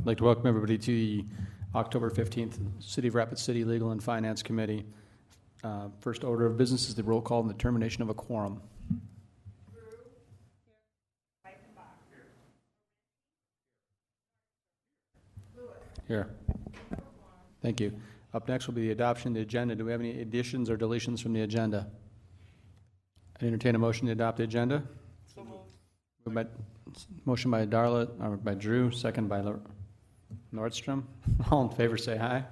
I'd like to welcome everybody to the October 15th City of Rapid City Legal and Finance Committee. First order of business is the roll call and the termination of a quorum. Here. Thank you. Up next will be the adoption of the agenda. Do we have any additions or deletions from the agenda? I entertain a motion to adopt the agenda. So moved. Motion by Darla, or by Drew, second by Nordstrom. All in favor say aye. Aye.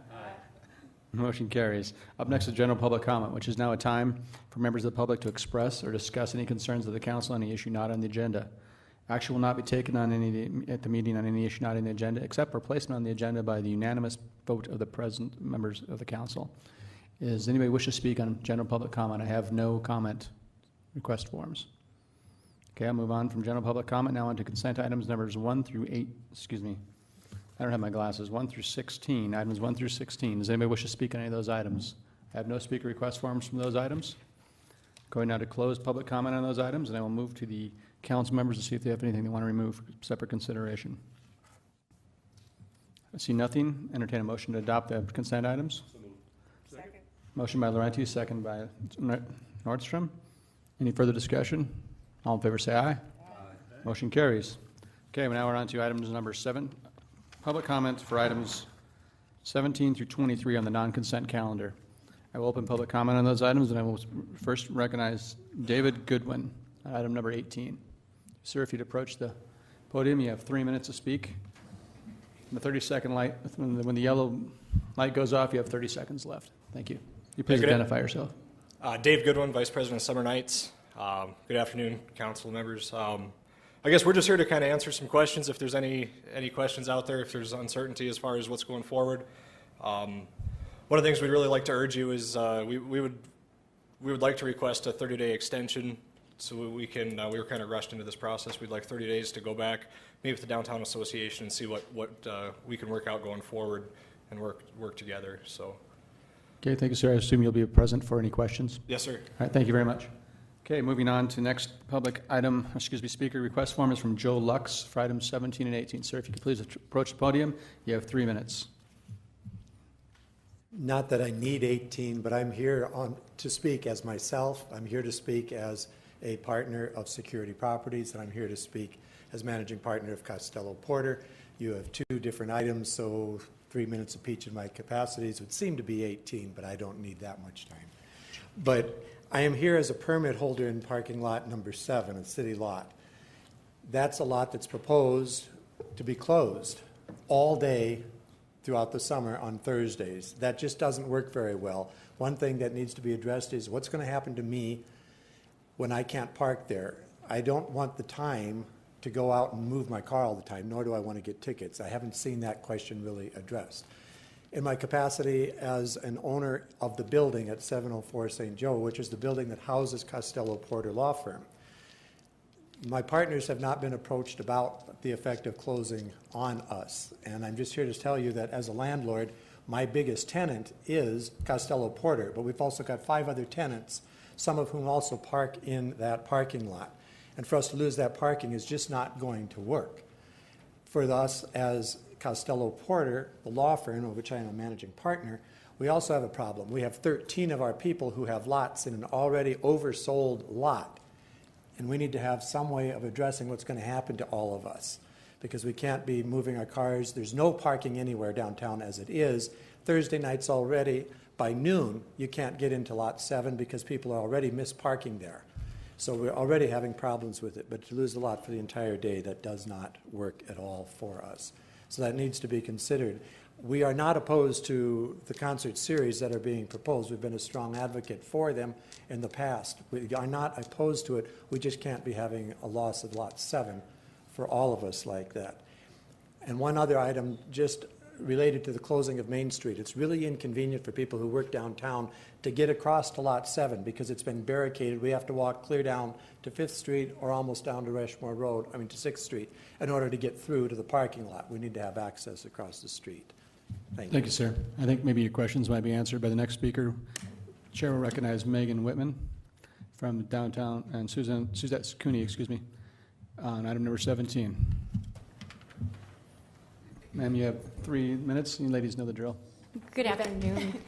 Motion carries. Up next is general public comment, which is now a time for members of the public to express or discuss any concerns of the council on any issue not on the agenda. Action will not be taken on at the meeting on any issue not on the agenda, except for placement on the agenda by the unanimous vote of the present members of the council. Does anybody wish to speak on general public comment? I have no comment request forms. Okay, I'll move on from general public comment now on to consent items numbers 1 through 8. Excuse me. I don't have my glasses. 1 through 16. Items 1 through 16. Does anybody wish to speak on any of those items? I have no speaker request forms from those items. Going now to close public comment on those items, and I will move to the council members to see if they have anything they want to remove for separate consideration. I see nothing. Entertain a motion to adopt the consent items. So moved. Second. Motion by Laurenti, second by Nordstrom. Any further discussion? All in favor say aye. Aye. Motion carries. Okay, now we're on to items number 7. Public comment for items 17 through 23 on the non-consent calendar. I will open public comment on those items, and I will first recognize David Goodwin, item number 18. Sir, if you'd approach the podium, you have 3 minutes to speak. The 30-second light, when the yellow light goes off, you have 30 seconds left. Thank you. You please identify yourself. Dave Goodwin, Vice President of Summer Nights. Good afternoon, council members. I guess we're just here to kind of answer some questions if there's any questions out there, if there's uncertainty as far as what's going forward. One of the things we'd really like to urge you is we would like to request a 30-day extension so we were kind of rushed into this process. We'd like 30 days to go back, meet with the Downtown Association and see what we can work out going forward and work together. So. Okay, thank you, sir. I assume you'll be present for any questions? Yes, sir. All right, thank you very much. Okay, moving on to next public item, speaker request form is from Joe Lux for items 17 and 18. Sir, if you could please approach the podium. You have 3 minutes. Not that I need 18, but I'm here to speak as myself. I'm here to speak as a partner of Security Properties, and I'm here to speak as managing partner of Costello Porter. You have 2 different items, so 3 minutes of each in my capacities would seem to be 18, but I don't need that much time. But I am here as a permit holder in parking lot number 7, a city lot. That's a lot that's proposed to be closed all day throughout the summer on Thursdays. That just doesn't work very well. One thing that needs to be addressed is what's going to happen to me when I can't park there. I don't want the time to go out and move my car all the time, nor do I want to get tickets. I haven't seen that question really addressed. In my capacity as an owner of the building at 704 St. Joe, which is the building that houses Costello Porter Law Firm, my partners have not been approached about the effect of closing on us. And I'm just here to tell you that as a landlord, my biggest tenant is Costello Porter, but we've also got 5 other tenants, some of whom also park in that parking lot. And for us to lose that parking is just not going to work. For us as Costello Porter, the law firm of which I am a managing partner, we also have a problem. We have 13 of our people who have lots in an already oversold lot. And we need to have some way of addressing what's going to happen to all of us, because we can't be moving our cars. There's no parking anywhere downtown as it is. Thursday nights already, by noon, you can't get into lot 7 because people are already misparking there. So we're already having problems with it, but to lose a lot for the entire day, that does not work at all for us. So that needs to be considered. We are not opposed to the concert series that are being proposed. We've been a strong advocate for them in the past. We are not opposed to it. We just can't be having a loss of lot 7 for all of us like that. And one other item just related to the closing of Main Street. It's really inconvenient for people who work downtown to get across to lot 7 because it's been barricaded. We have to walk clear down to 5th Street or almost down to Rushmore Road, to 6th Street, in order to get through to the parking lot. We need to have access across the street. Thank you, sir. I think maybe your questions might be answered by the next speaker. Chair will recognize Megan Whitman from downtown and Suzette Cooney, on item number 17. Ma'am, you have 3 minutes. You ladies know the drill. Good afternoon.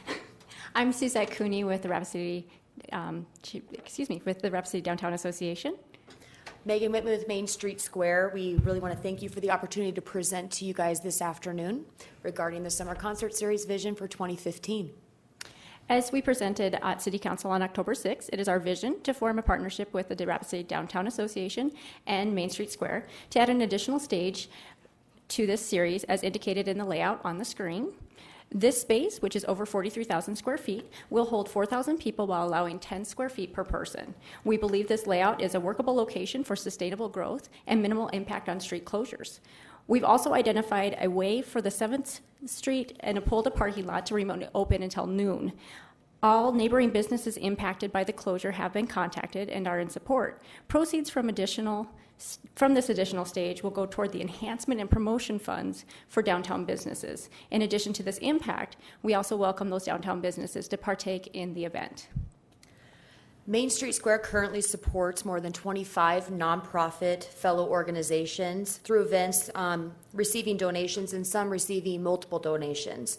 I'm Suzette Cooney with the Rapid City, with the Rapid City Downtown Association. Megan Whitman with Main Street Square. We really want to thank you for the opportunity to present to you guys this afternoon regarding the Summer Concert Series vision for 2015. As we presented at City Council on October 6th, it is our vision to form a partnership with the Rapid City Downtown Association and Main Street Square to add an additional stage to this series as indicated in the layout on the screen. This space, which is over 43,000 square feet, will hold 4,000 people while allowing 10 square feet per person. We believe this layout is a workable location for sustainable growth and minimal impact on street closures. We've also identified a way for the 7th Street and a pulled parking lot to remain open until noon. All neighboring businesses impacted by the closure have been contacted and are in support. Proceeds from this additional stage will go toward the enhancement and promotion funds for downtown businesses. In addition to this impact, we also welcome those downtown businesses to partake in the event. Main Street Square currently supports more than 25 nonprofit fellow organizations through events receiving donations and some receiving multiple donations.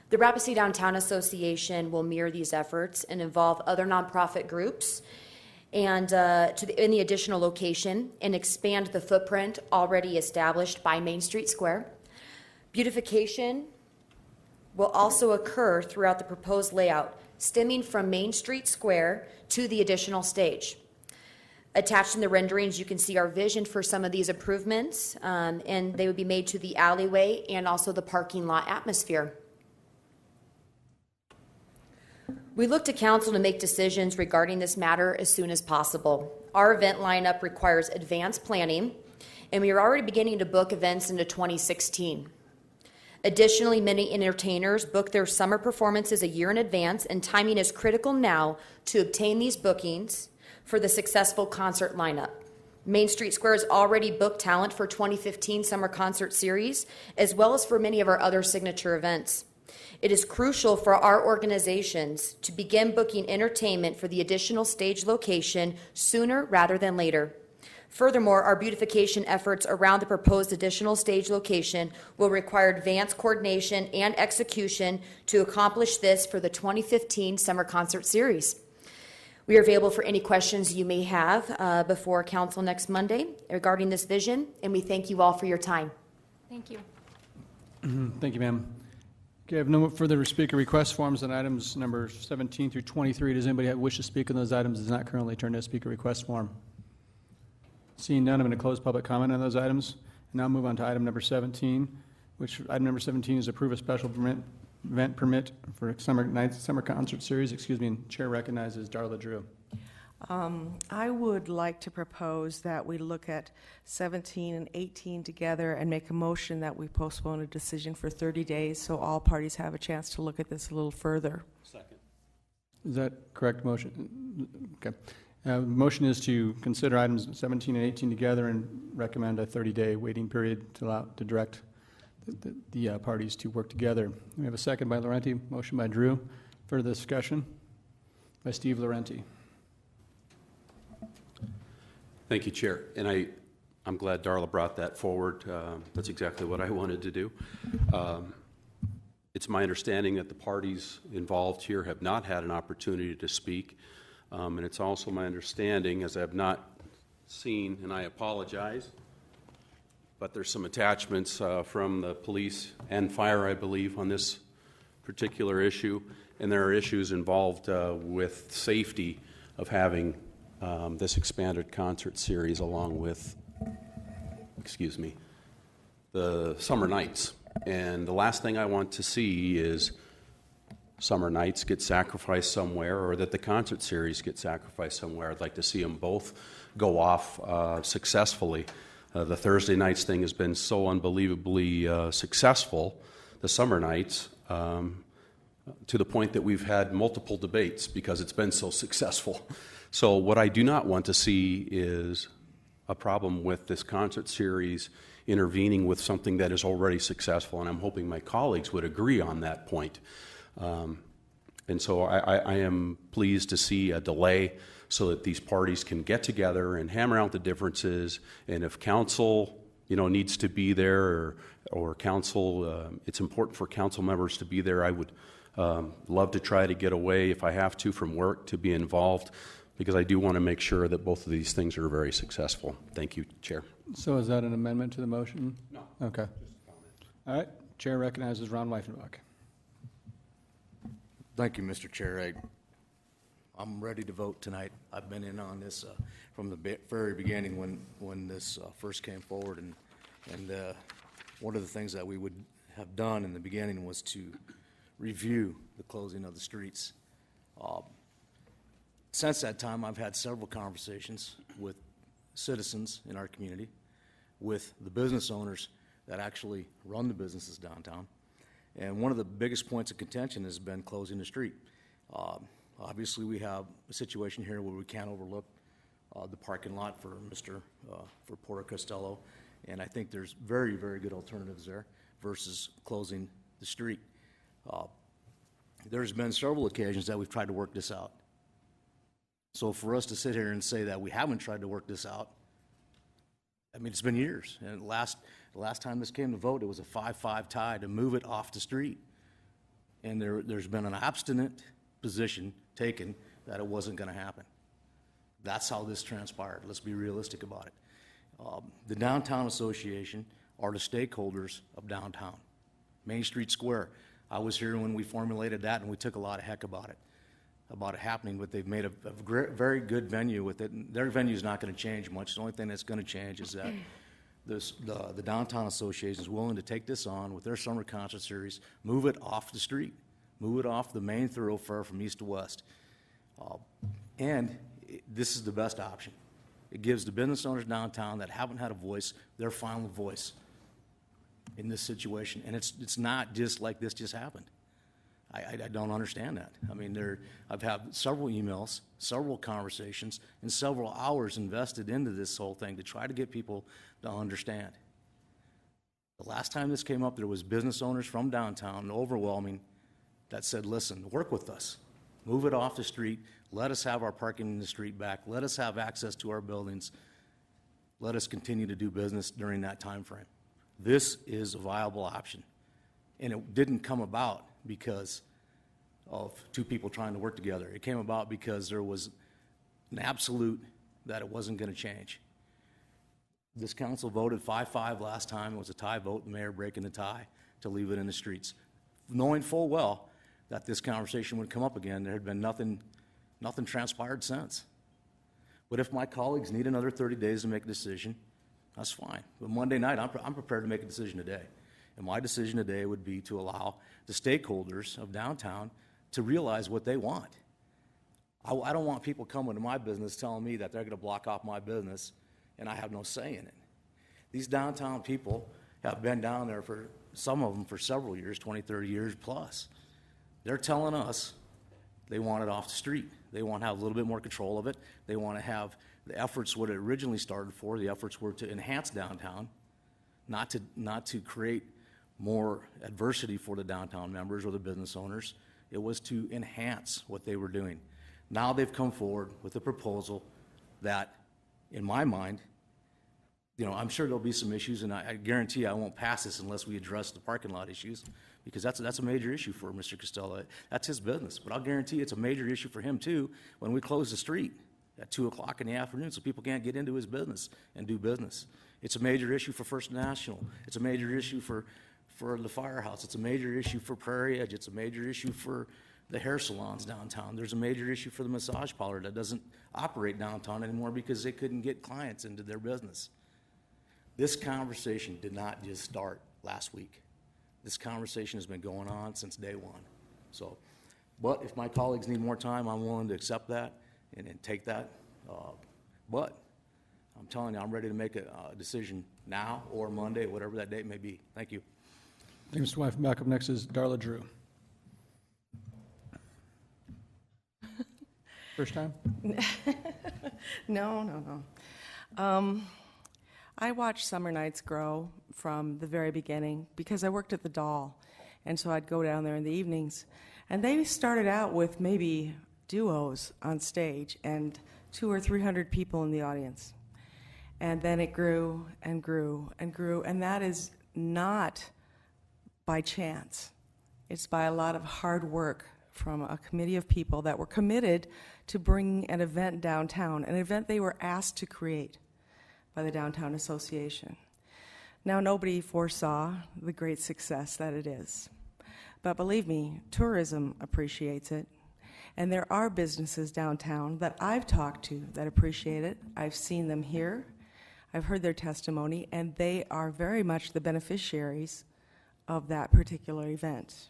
The Rapid City Downtown Association will mirror these efforts and involve other nonprofit groups and in the additional location and expand the footprint already established by Main Street Square. Beautification will also occur throughout the proposed layout, stemming from Main Street Square to the additional stage. Attached in the renderings, you can see our vision for some of these improvements, and they would be made to the alleyway and also the parking lot atmosphere. We look to council to make decisions regarding this matter as soon as possible. Our event lineup requires advanced planning, and we are already beginning to book events into 2016. Additionally, many entertainers book their summer performances a year in advance, and timing is critical now to obtain these bookings for the successful concert lineup. Main Street Square has already booked talent for 2015 Summer Concert Series, as well as for many of our other signature events. It is crucial for our organizations to begin booking entertainment for the additional stage location sooner rather than later. Furthermore, our beautification efforts around the proposed additional stage location will require advanced coordination and execution to accomplish this for the 2015 Summer Concert Series. We are available for any questions you may have before Council next Monday regarding this vision, and we thank you all for your time. Thank you. Thank you, ma'am. Okay, I have no further speaker request forms on items number 17 through 23. Does anybody wish to speak on those items? Does not currently turn to a speaker request form. Seeing none, I'm going to close public comment on those items and now move on to item number 17, which item number 17 is approve a special event permit for Summer Concert Series. And Chair recognizes Darla Drew. I would like to propose that we look at 17 and 18 together and make a motion that we postpone a decision for 30 days so all parties have a chance to look at this a little further. Second. Is that correct motion? Okay. Motion is to consider items 17 and 18 together and recommend a 30-day waiting period to direct the parties to work together. We have a second by Laurenti, motion by Drew. Further discussion by Steve Laurenti. Thank you, Chair. And I'm glad Darla brought that forward. That's exactly what I wanted to do. It's my understanding that the parties involved here have not had an opportunity to speak. And it's also my understanding, as I have not seen, and I apologize, but there's some attachments from the police and fire, I believe, on this particular issue. And there are issues involved with safety of having this expanded concert series along with, the summer nights. And the last thing I want to see is summer nights get sacrificed somewhere or that the concert series get sacrificed somewhere. I'd like to see them both go off successfully. The Thursday nights thing has been so unbelievably successful, the summer nights, to the point that we've had multiple debates because it's been so successful. So what I do not want to see is a problem with this concert series intervening with something that is already successful, and I'm hoping my colleagues would agree on that point. And so I am pleased to see a delay so that these parties can get together and hammer out the differences, and if council needs to be there, or council, it's important for council members to be there. I would love to try to get away if I have to from work to be involved, because I do want to make sure that both of these things are very successful. Thank you, Chair. So is that an amendment to the motion? No. Okay. All right. Chair recognizes Ron Weifenbach. Thank you, Mr. Chair. I'm ready to vote tonight. I've been in on this from the very beginning when this first came forward, and one of the things that we would have done in the beginning was to review the closing of the streets. Since that time, I've had several conversations with citizens in our community, with the business owners that actually run the businesses downtown, and one of the biggest points of contention has been closing the street. Obviously, we have a situation here where we can't overlook the parking lot for for Porter Costello, and I think there's very, very good alternatives there versus closing the street. There's been several occasions that we've tried to work this out. So for us to sit here and say that we haven't tried to work this out, I mean, it's been years. And the last time this came to vote, it was a 5-5 tie to move it off the street. And there's been an obstinate position taken that it wasn't going to happen. That's how this transpired. Let's be realistic about it. The Downtown Association are the stakeholders of downtown. Main Street Square. I was here when we formulated that, and we took a lot of heck about it happening, but they've made a very good venue with it. And their venue is not going to change much. The only thing that's going to change is that the Downtown Association is willing to take this on with their summer concert series, move it off the street, move it off the main thoroughfare from east to west. This is the best option. It gives the business owners downtown that haven't had a voice their final voice in this situation. And it's not just like this just happened. I don't understand that. I mean, I've had several emails, several conversations, and several hours invested into this whole thing to try to get people to understand. The last time this came up, there was business owners from downtown, overwhelming, that said, listen, work with us. Move it off the street. Let us have our parking in the street back. Let us have access to our buildings. Let us continue to do business during that time frame. This is a viable option. And it didn't come about because of two people trying to work together. It came about because there was an absolute that it wasn't going to change. This council voted 5-5 last time. It was a tie vote, the mayor breaking the tie to leave it in the streets. Knowing full well that this conversation would come up again, there had been nothing transpired since. But if my colleagues need another 30 days to make a decision, that's fine. But Monday night, I'm prepared to make a decision today. And my decision today would be to allow the stakeholders of downtown to realize what they want. I don't want people coming to my business telling me that they're going to block off my business and I have no say in it. These downtown people have been down there for, some of them for several years, 20, 30 years plus. They're telling us they want it off the street. They want to have a little bit more control of it. They want to have the efforts what it originally started for. The efforts were to enhance downtown, not to create more adversity for the downtown members or the business owners. It was to enhance what they were doing. Now they've come forward with a proposal that, in my mind, I'm sure there'll be some issues, and I guarantee I won't pass this unless we address the parking lot issues, because that's a major issue for Mr. Costello. That's his business, but I'll guarantee it's a major issue for him too when we close the street at 2 o'clock in the afternoon so people can't get into his business and do business. It's a major issue for First National. It's a major issue for the firehouse. It's a major issue for Prairie Edge. It's a major issue for the hair salons downtown. There's a major issue for the massage parlor that doesn't operate downtown anymore because they couldn't get clients into their business. This conversation did not just start last week. This conversation has been going on since day one. So, but if my colleagues need more time, I'm willing to accept that and take that. But I'm telling you, I'm ready to make a decision now or Monday, whatever that date may be. Thank you. Thank you, Mr. Weifenbach. Up next is Darla Drew. First time? No. I watched Summer Nights grow from the very beginning because I worked at the Doll, and so I'd go down there in the evenings. And they started out with maybe duos on stage and 200 or 300 people in the audience. And then it grew and grew and grew, and that is not by chance. It's by a lot of hard work from a committee of people that were committed to bringing an event downtown, an event they were asked to create by the Downtown Association. Now, nobody foresaw the great success that it is. But believe me, tourism appreciates it. And there are businesses downtown that I've talked to that appreciate it. I've seen them here. I've heard their testimony, and they are very much the beneficiaries of that particular event.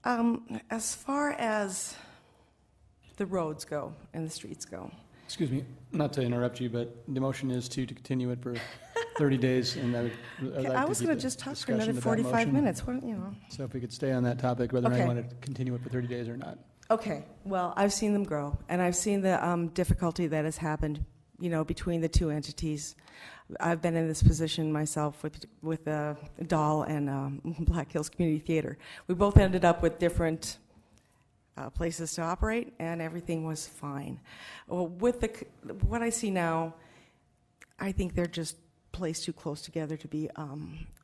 As far as the roads go and the streets go, Excuse me, not to interrupt you, but the motion is to continue it for 30 days, and I'd like I to was keep going the to just talk for discussion another to that 45 motion. minutes. What, you know. So if we could stay on that topic, whether or not you Okay. want to continue it for 30 days or not. Okay, well, I've seen them grow, and I've seen the difficulty that has happened, you know, between the two entities. I've been in this position myself with Dahl and Black Hills Community Theater. We both ended up with different places to operate, and everything was fine. Well, with what I see now, I think they're just placed too close together to be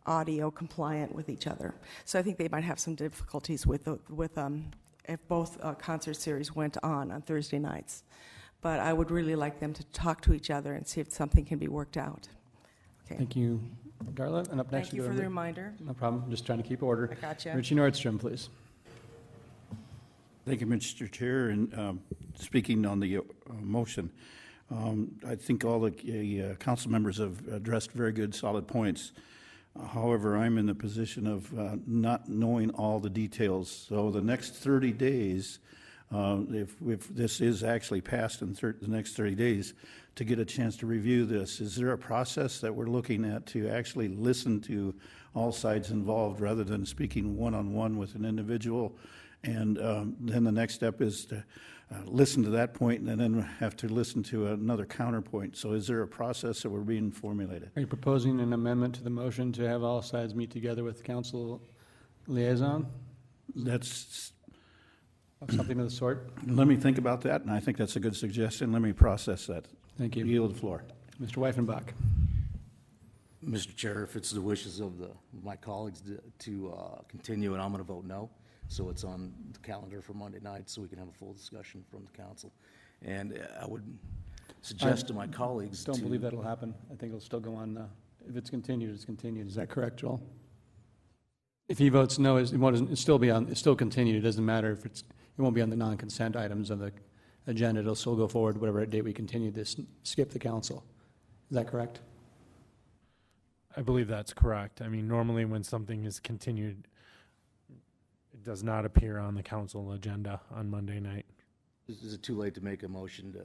audio compliant with each other. So I think they might have some difficulties with if both concert series went on Thursday nights. But I would really like them to talk to each other and see if something can be worked out. Okay. Thank you, Darla. And up next, Thank you we for go the to- reminder. No problem, just trying to keep order. I gotcha. Richie Nordstrom, please. Thank you, Mr. Chair. And speaking on the motion, I think all the council members have addressed very good, solid points. However, I'm in the position of not knowing all the details. So the next 30 days, if this is actually passed in the next 30 days, to get a chance to review this, is there a process that we're looking at to actually listen to all sides involved rather than speaking one-on-one with an individual? And then the next step is to listen to that point and then have to listen to another counterpoint. So is there a process that we're being formulated? Are you proposing an amendment to the motion to have all sides meet together with council liaison? That's, Something of the sort? let me think about that, and I think that's a good suggestion. Let me process that. Thank you. Yield the floor. Mr. Weifenbach. Mr. Chair, if it's the wishes of my colleagues to continue, and I'm going to vote no, so it's on the calendar for Monday night, so we can have a full discussion from the council. And I would suggest to my colleagues to... Don't believe that'll happen. I think it'll still go on. If it's continued, it's continued. Is that correct, Joel? If he votes no, it's still continued. It doesn't matter if it won't be on the non-consent items of the agenda. It'll still go forward whatever date we continue this, skip the council. Is that correct? I believe that's correct. I mean, normally when something is continued, it does not appear on the council agenda on Monday night. Is it too late to make a motion to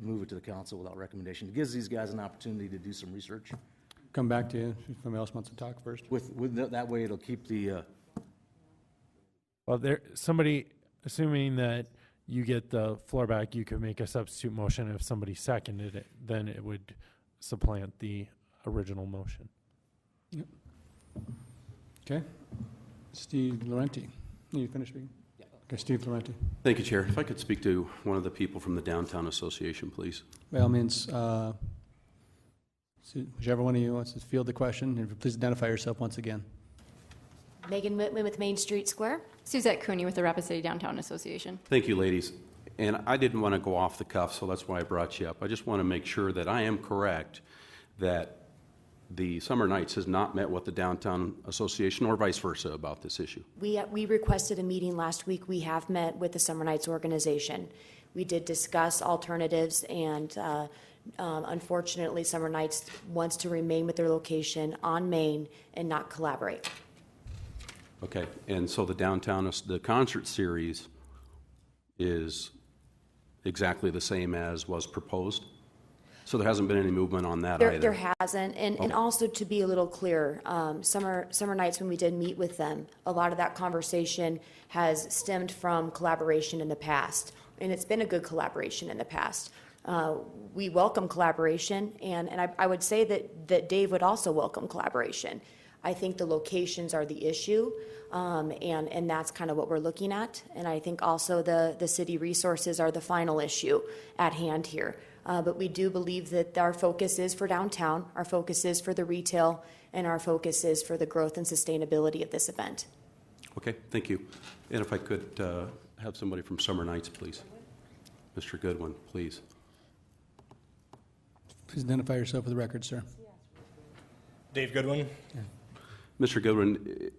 move it to the council without recommendation? It gives these guys an opportunity to do some research. Come back to you if somebody else wants to talk first. That way, it'll keep the... Well, somebody, assuming that you get the floor back, you could make a substitute motion. If somebody seconded it, then it would supplant the original motion. Yep. Okay. Steve Laurenti. You finished speaking? Yeah. Okay, Steve Laurenti. Thank you, Chair. If I could speak to one of the people from the Downtown Association, please. By all means, whichever one of you wants to field the question, and please identify yourself once again. Megan Whitman with Main Street Square. Suzette Cooney with the Rapid City Downtown Association. Thank you, ladies. And I didn't want to go off the cuff, so that's why I brought you up. I just want to make sure that I am correct that the Summer Nights has not met with the Downtown Association or vice versa about this issue. We requested a meeting last week. We have met with the Summer Nights organization. We did discuss alternatives, and unfortunately, Summer Nights wants to remain with their location on Main and not collaborate. Okay, and so the concert series is exactly the same as was proposed? So there hasn't been any movement on that either? There hasn't, and also to be a little clear, Summer Nights, when we did meet with them, a lot of that conversation has stemmed from collaboration in the past, and it's been a good collaboration in the past. We welcome collaboration, and I would say that Dave would also welcome collaboration. I think the locations are the issue, and that's kind of what we're looking at. And I think also the city resources are the final issue at hand here. But we do believe that our focus is for downtown, our focus is for the retail, and our focus is for the growth and sustainability of this event. Okay, thank you. And if I could have somebody from Summer Nights, please. Mr. Goodwin, please. Please identify yourself for the record, sir. Dave Goodwin. Mr. Goodwin,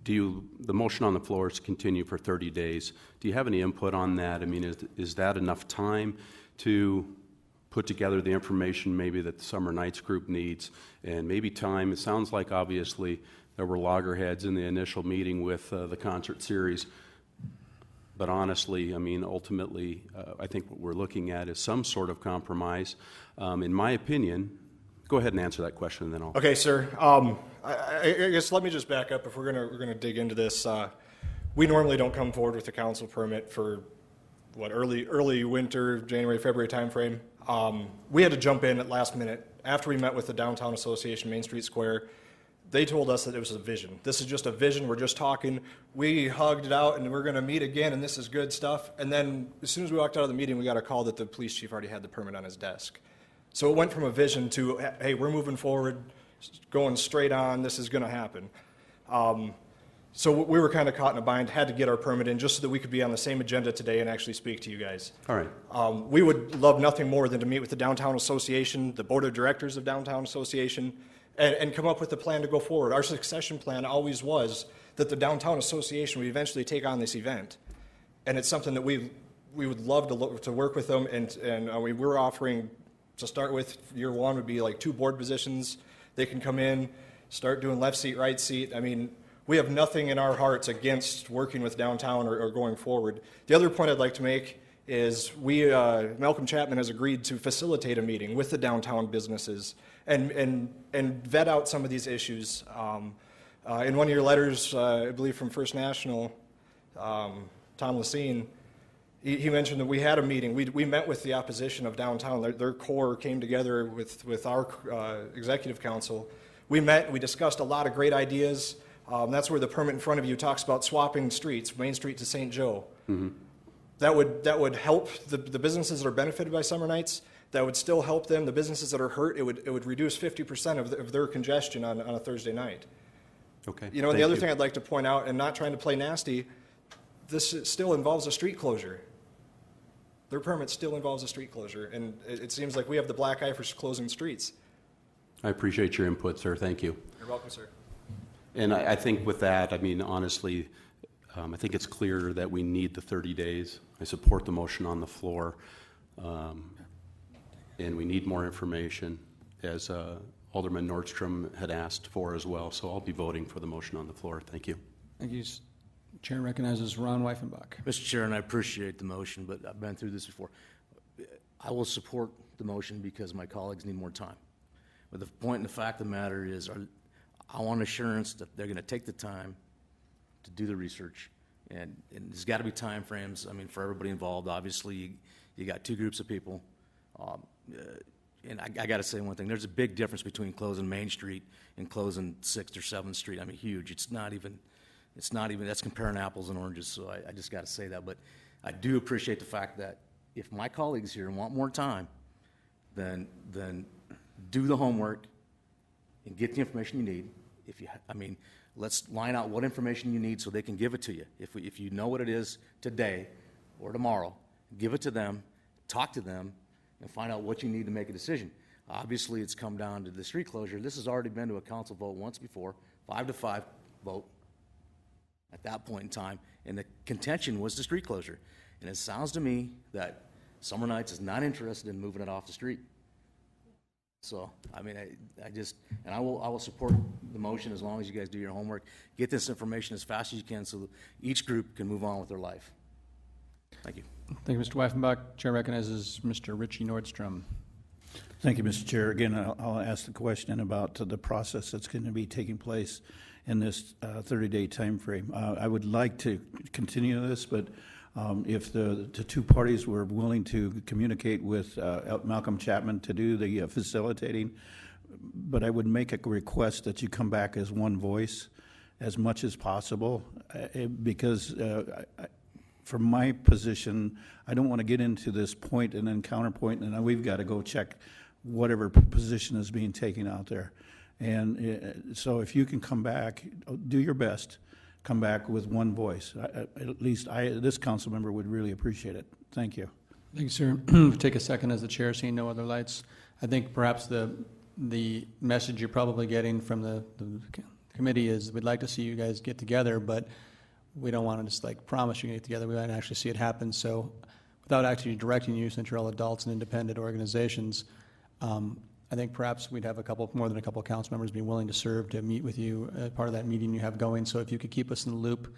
the motion on the floor is to continue for 30 days. Do you have any input on that? I mean, is that enough time to put together the information maybe that the Summer Nights group needs? And maybe time, it sounds like obviously there were loggerheads in the initial meeting with the concert series. But honestly, I mean, ultimately, I think what we're looking at is some sort of compromise. In my opinion, go ahead and answer that question, and then I'll... Okay, sir. I guess let me just back up. If we're gonna dig into this, we normally don't come forward with a council permit for early winter, January, February timeframe. We had to jump in at last minute after we met with the Downtown Association, Main Street Square. They told us that it was a vision. This is just a vision. We're just talking. We hugged it out, and we're going to meet again, and this is good stuff. And then as soon as we walked out of the meeting, we got a call that the police chief already had the permit on his desk. So it went from a vision to, hey, we're moving forward, going straight on. This is going to happen. So we were kind of caught in a bind, had to get our permit in just so that we could be on the same agenda today and actually speak to you guys. All right. We would love nothing more than to meet with the Downtown Association, the Board of Directors of Downtown Association, and come up with a plan to go forward. Our succession plan always was that the Downtown Association would eventually take on this event. And it's something that we would love to work with them. And we're offering, to start with, year one would be like 2 board positions. They can come in, start doing left seat, right seat. I mean, we have nothing in our hearts against working with downtown or going forward. The other point I'd like to make is Malcolm Chapman has agreed to facilitate a meeting with the downtown businesses and vet out some of these issues. In one of your letters, I believe from First National, Tom Lacine, he mentioned that we had a meeting. We met with the opposition of downtown. Their core came together with our executive council. We met, we discussed a lot of great ideas. That's where the permit in front of you talks about swapping streets, Main Street to St. Joe. Mm-hmm. That would help the businesses that are benefited by Summer Nights. That would still help them. The businesses that are hurt, it would reduce 50% of their congestion on a Thursday night. Okay. You know, and the other thing I'd like to point out, and not trying to play nasty, this still involves a street closure. Their permit still involves a street closure, and it seems like we have the black eye for closing streets. I appreciate your input, sir. Thank you. You're welcome, sir. And I think with that, I mean, honestly, I think it's clear that we need the 30 days. I support the motion on the floor, and we need more information, as Alderman Nordstrom had asked for as well. So I'll be voting for the motion on the floor. Thank you. Thank you. Chair recognizes Ron Weifenbach. Mr. Chair, and I appreciate the motion, but I've been through this before. I will support the motion because my colleagues need more time. But the point and the fact of the matter is, I want assurance that they're going to take the time to do the research, and there's got to be time frames. I mean, for everybody involved. Obviously, you got 2 groups of people, and I got to say one thing: there's a big difference between closing Main Street and closing 6th or 7th Street. I mean, huge. It's not even. That's comparing apples and oranges. So I just got to say that. But I do appreciate the fact that if my colleagues here want more time, then do the homework and get the information you need. Let's line out what information you need so they can give it to you. If you know what it is today or tomorrow, give it to them, talk to them, and find out what you need to make a decision. Obviously, it's come down to the street closure. This has already been to a council vote once before, 5-5 vote at that point in time, and the contention was the street closure. And it sounds to me that Summer Nights is not interested in moving it off the street. So, I mean, I will support the motion as long as you guys do your homework. Get this information as fast as you can so that each group can move on with their life. Thank you. Thank you, Mr. Weifenbach. Chair recognizes Mr. Richie Nordstrom. Thank you, Mr. Chair. Again, I'll ask the question about the process that's going to be taking place in this 30-day time frame. I would like to continue this, but if the 2 parties were willing to communicate with Malcolm Chapman to do the facilitating, but I would make a request that you come back as one voice as much as possible, because from my position, I don't want to get into this point and then counterpoint, and then we've got to go check whatever position is being taken out there. And so if you can come back, do your best, come back with one voice. At least this council member would really appreciate it. Thank you. Thank you, sir. Take a second as the chair, seeing no other lights. I think perhaps the message you're probably getting from the committee is we'd like to see you guys get together, but we don't want to just like promise you get together. We want to actually see it happen. So without actually directing you, since you're all adults and independent organizations, I think perhaps we'd have more than a couple of council members be willing to serve to meet with you as part of that meeting you have going. So if you could keep us in the loop,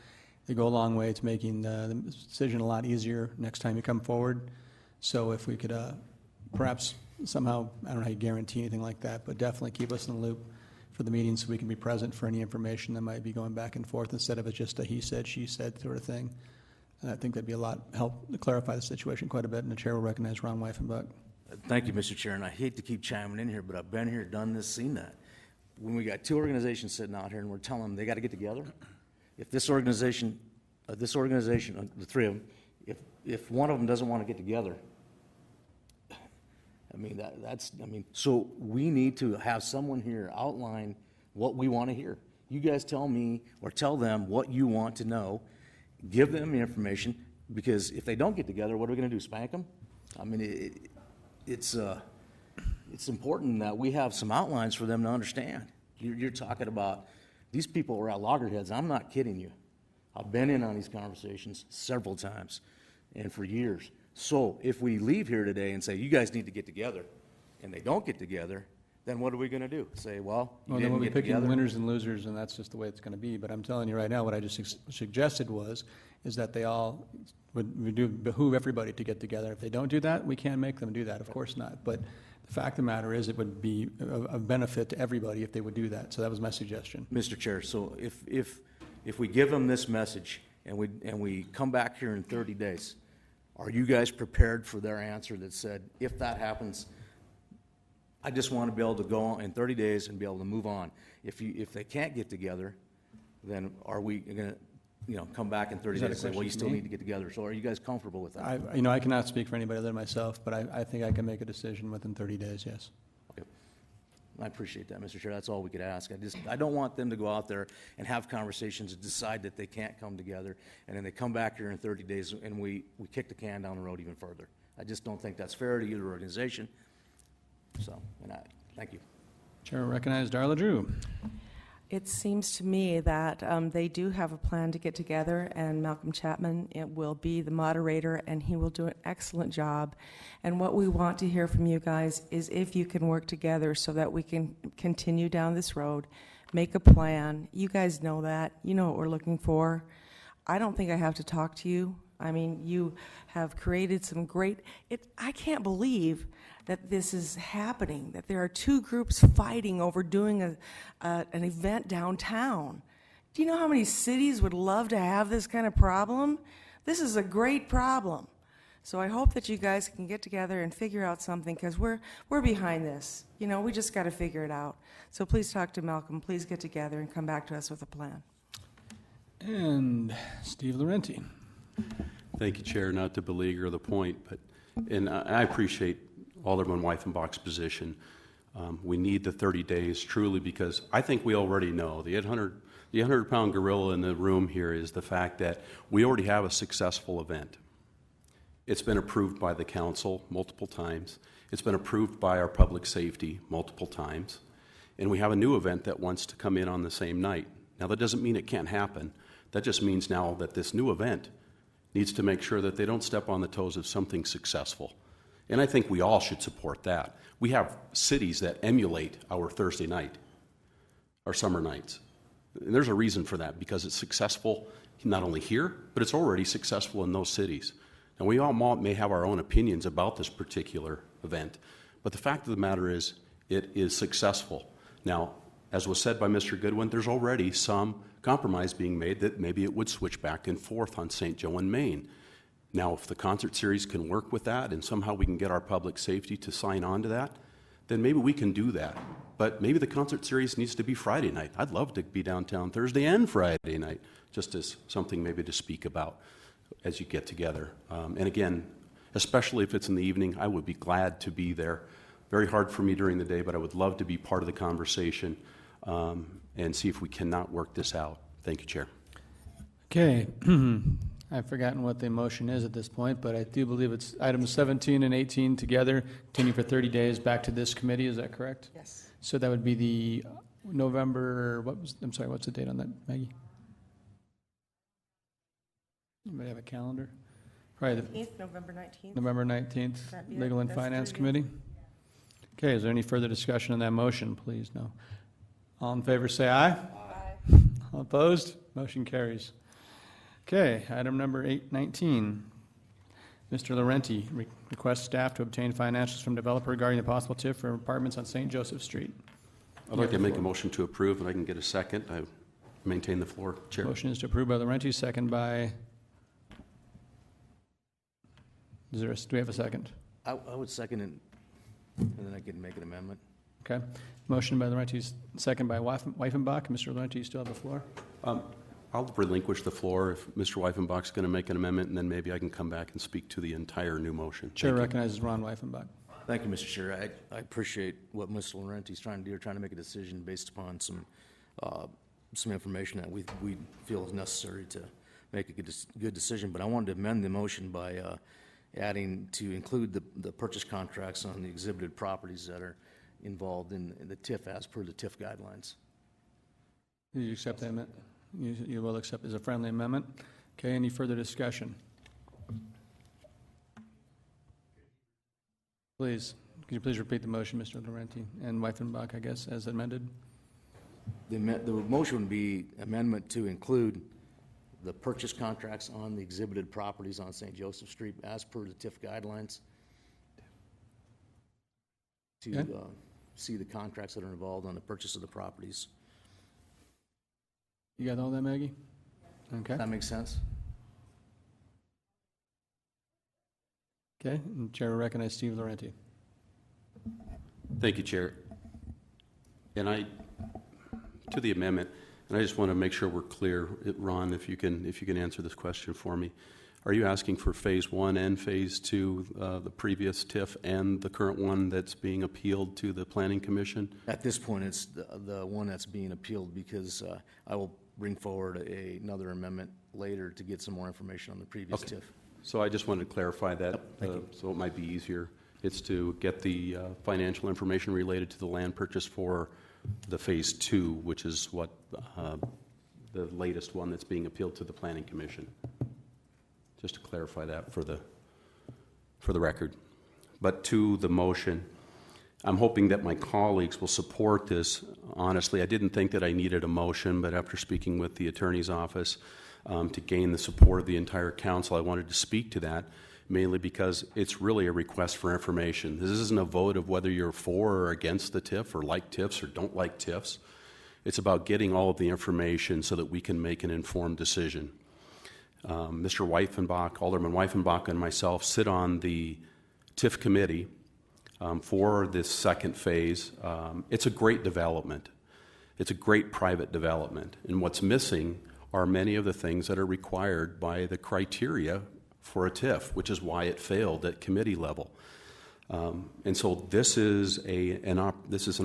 it go a long way to making the decision a lot easier next time you come forward. So if we could perhaps somehow, I don't know how you guarantee anything like that, but definitely keep us in the loop for the meeting so we can be present for any information that might be going back and forth instead of it just a he said, she said sort of thing. And I think that'd be help to clarify the situation quite a bit, and the chair will recognize Ron Weifenbach. Thank you, Mr. Chair, and I hate to keep chiming in here, but I've been here, done this, seen that. When we got two organizations sitting out here and we're telling them they got to get together, if this organization, the three of them, if one of them doesn't want to get together, I mean, so we need to have someone here outline what we want to hear. You guys tell me or tell them what you want to know, give them the information, because if they don't get together, what are we going to do, spank them? I mean, it's important that we have some outlines for them to understand. You're talking about, these people are at loggerheads. I'm not kidding you. I've been in on these conversations several times and for years. So if we leave here today and say, you guys need to get together, and they don't get together, then what are we going to do? Say, well, you then didn't we'll be get picking together? winners and losers, and that's just the way it's going to be. But I'm telling you right now, what I just suggested is that they all would behoove everybody to get together. If they don't do that, we can't make them do that. Of course not. But the fact of the matter is, it would be of benefit to everybody if they would do that. So that was my suggestion. Mr. Chair, so if we give them this message and we come back here in 30 days, are you guys prepared for their answer that said, if that happens, I just want to be able to go on in 30 days and be able to move on? If they can't get together, then are we going to come back in 30 Is that a days and say, well, question you for still me? need to get together? So are you guys comfortable with that? I cannot speak for anybody other than myself, but I think I can make a decision within 30 days, yes. Okay. I appreciate that, Mr. Chair. That's all we could ask. I don't want them to go out there and have conversations and decide that they can't come together, and then they come back here in 30 days and we kick the can down the road even further. I just don't think that's fair to either organization. So, thank you. Chair will recognize Darla Drew. It seems to me that they do have a plan to get together, and Malcolm Chapman will be the moderator, and he will do an excellent job. And what we want to hear from you guys is if you can work together so that we can continue down this road, make a plan. You guys know that. You know what we're looking for. I don't think I have to talk to you. I mean, you have created some great, I can't believe that this is happening, that there are two groups fighting over doing an event downtown. Do you know how many cities would love to have this kind of problem? This is a great problem. So I hope that you guys can get together and figure out something, because we're behind this. We just got to figure it out. So please talk to Malcolm. Please get together and come back to us with a plan. And Steve Laurenti. Thank you, Chair. Not to beleaguer the point, and I appreciate Alderman Weifenbach's position. We need the 30 days truly, because I think we already know the 800-pound gorilla in the room here is the fact that we already have a successful event. It's been approved by the council multiple times. It's been approved by our public safety multiple times. And we have a new event that wants to come in on the same night. Now, that doesn't mean it can't happen. That just means now that this new event needs to make sure that they don't step on the toes of something successful. And I think we all should support that. We have cities that emulate our Thursday night, our summer nights. And there's a reason for that, because it's successful not only here, but it's already successful in those cities. And we all may have our own opinions about this particular event, but the fact of the matter is it is successful. Now, as was said by Mr. Goodwin, there's already some compromise being made that maybe it would switch back and forth on St. Joe and Main. Now, if the concert series can work with that and somehow we can get our public safety to sign on to that, then maybe we can do that. But maybe the concert series needs to be Friday night. I'd love to be downtown Thursday and Friday night, just as something maybe to speak about. as you get together. And again, especially if it's in the evening, I would be glad to be there. Very hard for me during the day, but I would love to be part of the conversation and see if we cannot work this out. Thank you, Chair. Okay. I've forgotten what the motion is at this point, but I do believe it's items 17 and 18 together, continue for 30 days back to this committee. Is that correct? Yes. So that would be the November, I'm sorry, what's the date on that, Maggie? Anybody have a calendar? Probably the November 19th. November 19th, That'd be it. Legal and That's Finance 30 days. Committee. Okay, is there any further discussion on that motion, please? No. All in favor, say aye. Aye. All opposed? Motion carries. Okay, item number 19. Mr. Laurenti requests staff to obtain financials from developer regarding the possible TIF for apartments on St. Joseph Street. I'd like to make a motion to approve, and I can get a second. I maintain the floor, Chair. Motion is to approve by Laurenti, second by, do we have a second? I would second it, and then I can make an amendment. Okay. Motion by Laurenti, second by Weifenbach. Mr. Laurenti, you still have the floor? I'll relinquish the floor if Mr. Weifenbach's going to make an amendment, and then maybe I can come back and speak to the entire new motion. Chair Thank you. recognizes Ron Weifenbach. Thank you, Mr. Chair. I appreciate what Mr. Laurenti's trying to do, trying to make a decision based upon some information that we feel is necessary to make a good decision. But I wanted to amend the motion by adding to include the purchase contracts on the exhibited properties that are involved in the TIF as per the TIF guidelines. Do you accept that amendment? You will accept as a friendly amendment. Okay, any further discussion? Please, could you please repeat the motion, Mr. Laurenti, and Weifenbach, I guess, as amended? The motion would be amendment to include the purchase contracts on the exhibited properties on St. Joseph Street as per the TIF guidelines. To Okay. See the contracts that are involved on the purchase of the properties. You got all that, Maggie? Okay. That makes sense? Okay, and Chair will recognize Steve Laurenti. Thank you, Chair. And to the amendment, and I just want to make sure we're clear, Ron, if you can answer this question for me. Are you asking for Phase 1 and Phase 2, the previous TIF and the current one that's being appealed to the Planning Commission? At this point, it's the one that's being appealed because I will bring forward another amendment later to get some more information on the previous TIF. So I just wanted to clarify that, so it might be easier. It's to get the financial information related to the land purchase for the Phase 2, which is what the latest one that's being appealed to the Planning Commission. Just to clarify that for the record. But to the motion, I'm hoping that my colleagues will support this. Honestly, I didn't think that I needed a motion, but after speaking with the Attorney's Office to gain the support of the entire council, I wanted to speak to that, mainly because it's really a request for information. This isn't a vote of whether you're for or against the TIF or like TIFs or don't like TIFs. It's about getting all of the information so that we can make an informed decision. Mr. Weifenbach, Alderman Weifenbach, and myself sit on the TIF committee for this second phase. It's a great development. It's a great private development. And what's missing are many of the things that are required by the criteria for a TIF, which is why it failed at committee level. And so this is an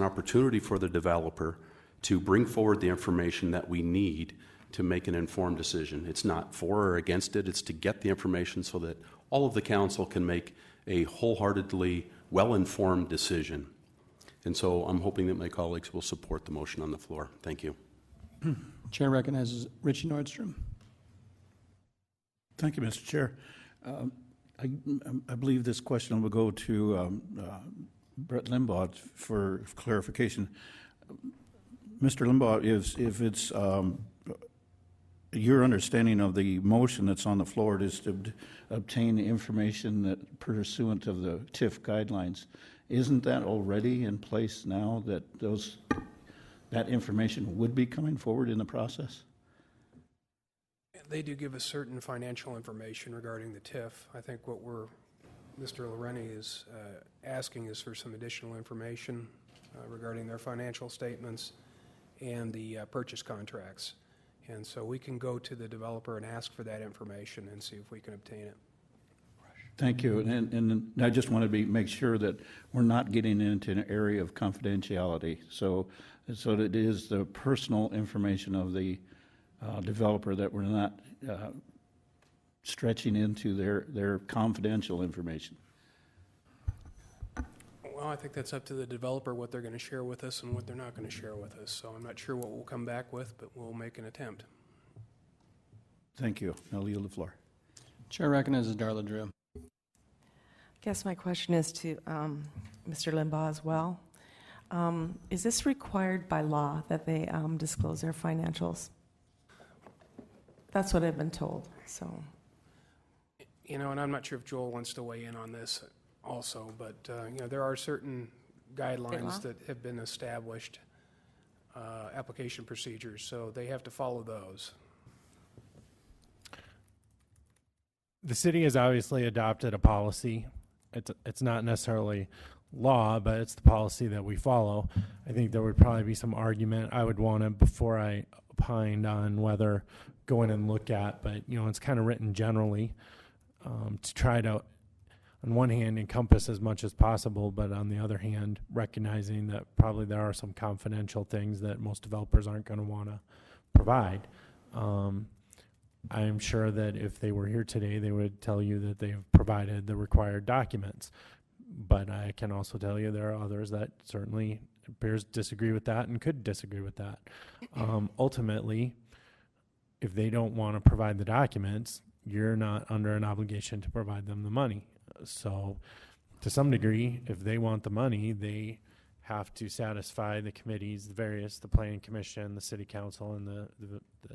opportunity for the developer to bring forward the information that we need to make an informed decision. It's not for or against it. It's to get the information so that all of the council can make a wholeheartedly well-informed decision. And so I'm hoping that my colleagues will support the motion on the floor. Thank you. Chair recognizes Richie Nordstrom. Thank you, Mr. Chair. I believe this question will go to Brett Limbaugh for clarification. Mr. Limbaugh, if it's your understanding of the motion that's on the floor is to obtain information that pursuant of the TIF guidelines, isn't that already in place now that that information would be coming forward in the process? They do give us certain financial information regarding the TIF. I think what Mr. Laurenti is asking is for some additional information regarding their financial statements and the purchase contracts. And so we can go to the developer and ask for that information and see if we can obtain it. Thank you. And I just want to make sure that we're not getting into an area of confidentiality. So that it is the personal information of the developer, that we're not stretching into their confidential information. Well, I think that's up to the developer what they're going to share with us and what they're not going to share with us. So I'm not sure what we'll come back with, but we'll make an attempt. Thank you. I'll yield the floor. Chair recognizes Darla Drew. I guess my question is to Mr. Limbaugh as well. Is this required by law that they disclose their financials? That's what I've been told, so. You know, and I'm not sure if Joel wants to weigh in on this also, but, you know, there are certain guidelines that have been established, application procedures, so they have to follow those. The city has obviously adopted a policy. It's not necessarily law, but it's the policy that we follow. I think there would probably be some argument I would want to, before I opined on whether go in and look at, but you know, it's kind of written generally to try to, on one hand, encompass as much as possible, but on the other hand, recognizing that probably there are some confidential things that most developers aren't going to want to provide. I'm sure that if they were here today, they would tell you that they've provided the required documents. But I can also tell you there are others that certainly appears disagree with that and could disagree with that. Ultimately, if they don't want to provide the documents, you're not under an obligation to provide them the money. So to some degree, if they want the money, they have to satisfy the committees, the planning commission, the city council, and the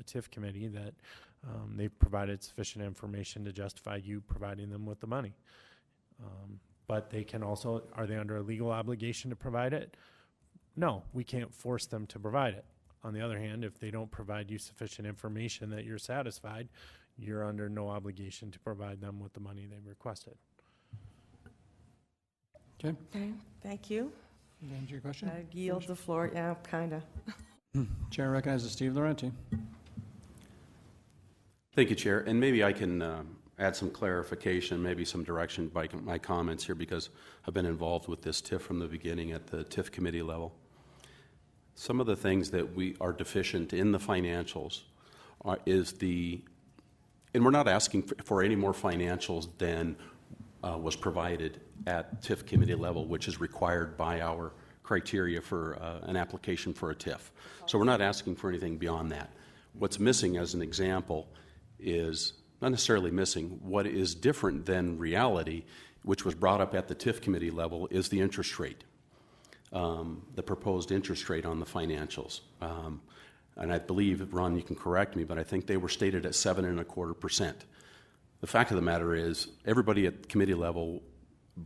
TIF committee that they've provided sufficient information to justify you providing them with the money. But they can also, are they under a legal obligation to provide it? No, we can't force them to provide it. On the other hand, if they don't provide you sufficient information that you're satisfied, you're under no obligation to provide them with the money they've requested. Okay. Okay, thank you. Did that answer your question? I yield the floor, yeah, kind of. Chair recognizes Steve Laurenti. Thank you, Chair. And maybe I can add some clarification, maybe some direction by my comments here, because I've been involved with this TIF from the beginning at the TIF committee level. Some of the things that we are deficient in the financials and we're not asking for any more financials than was provided at TIF committee level, which is required by our criteria for an application for a TIF. So we're not asking for anything beyond that. What's missing, as an example, is not necessarily missing. What is different than reality, which was brought up at the TIF committee level, is the interest rate, the proposed interest rate on the financials. And I believe, Ron, you can correct me, but I think they were stated at 7.25%. The fact of the matter is, everybody at the committee level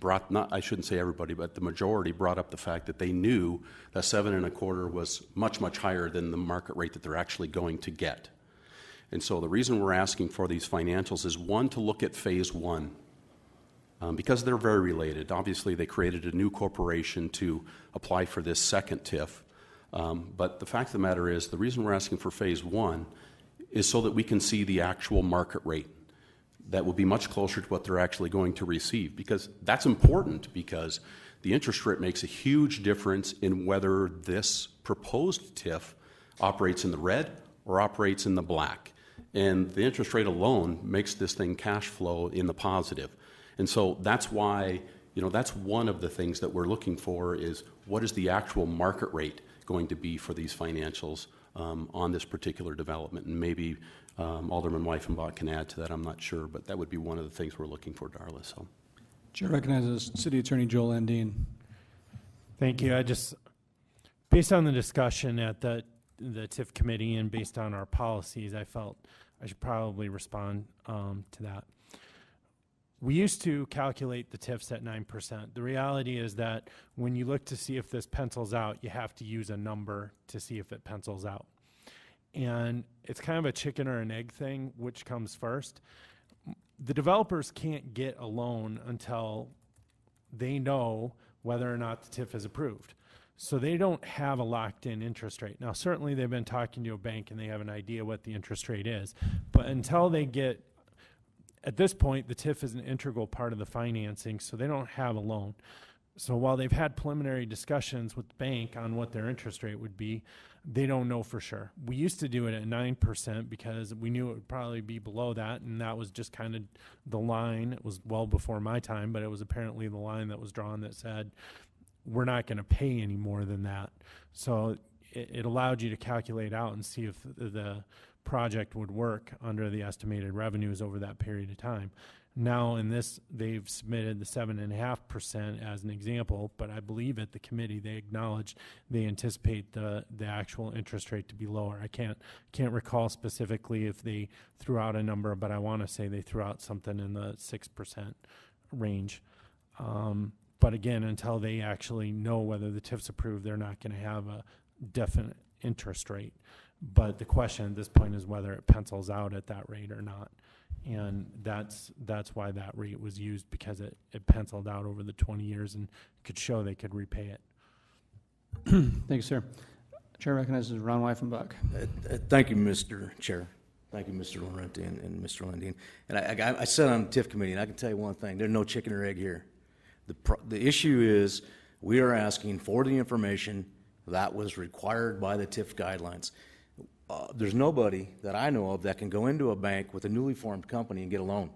I shouldn't say everybody, but the majority brought up the fact that they knew that 7.25 was much, much higher than the market rate that they're actually going to get. And so the reason we're asking for these financials is, one, to look at phase one, because they're very related. Obviously, they created a new corporation to apply for this second TIF. But the fact of the matter is, the reason we're asking for phase one is so that we can see the actual market rate that will be much closer to what they're actually going to receive, because that's important, because the interest rate makes a huge difference in whether this proposed TIF operates in the red or operates in the black. And the interest rate alone makes this thing cash flow in the positive. And so that's why, that's one of the things that we're looking for, is what is the actual market rate going to be for these financials on this particular development. And maybe Alderman Weifenbach can add to that, I'm not sure, but that would be one of the things we're looking for, Darla. So. Chair recognizes City Attorney Joel Andine. Thank you. Based on the discussion at the TIF committee and based on our policies, I felt I should probably respond to that. We used to calculate the TIFs at 9%. The reality is that when you look to see if this pencils out, you have to use a number to see if it pencils out. And it's kind of a chicken or an egg thing, which comes first. The developers can't get a loan until they know whether or not the TIF is approved. So they don't have a locked-in interest rate. Now, certainly they've been talking to a bank and they have an idea what the interest rate is. But until they get, at this point, the TIF is an integral part of the financing, so they don't have a loan. So while they've had preliminary discussions with the bank on what their interest rate would be, they don't know for sure. We used to do it at 9% because we knew it would probably be below that, and that was just kind of the line. It was well before my time, but it was apparently the line that was drawn that said, we're not going to pay any more than that. So it allowed you to calculate out and see if the project would work under the estimated revenues over that period of time. Now in this, they've submitted the 7.5% as an example, but I believe at the committee they acknowledged they anticipate the actual interest rate to be lower. I can't recall specifically if they threw out a number, but I want to say they threw out something in the 6% range. But again, until they actually know whether the TIF's approved, they're not going to have a definite interest rate. But the question at this point is whether it pencils out at that rate or not. And that's why that rate was used, because it penciled out over the 20 years and could show they could repay it. Thank you, sir. Chair recognizes Ron Weifenbach. Thank you, Mr. Chair. Thank you, Mr. Laurenti and Mr. Landine. And I sat on the TIF committee, and I can tell you one thing. There's no chicken or egg here. The issue is we are asking for the information that was required by the TIF guidelines. There's nobody that I know of that can go into a bank with a newly formed company and get a loan.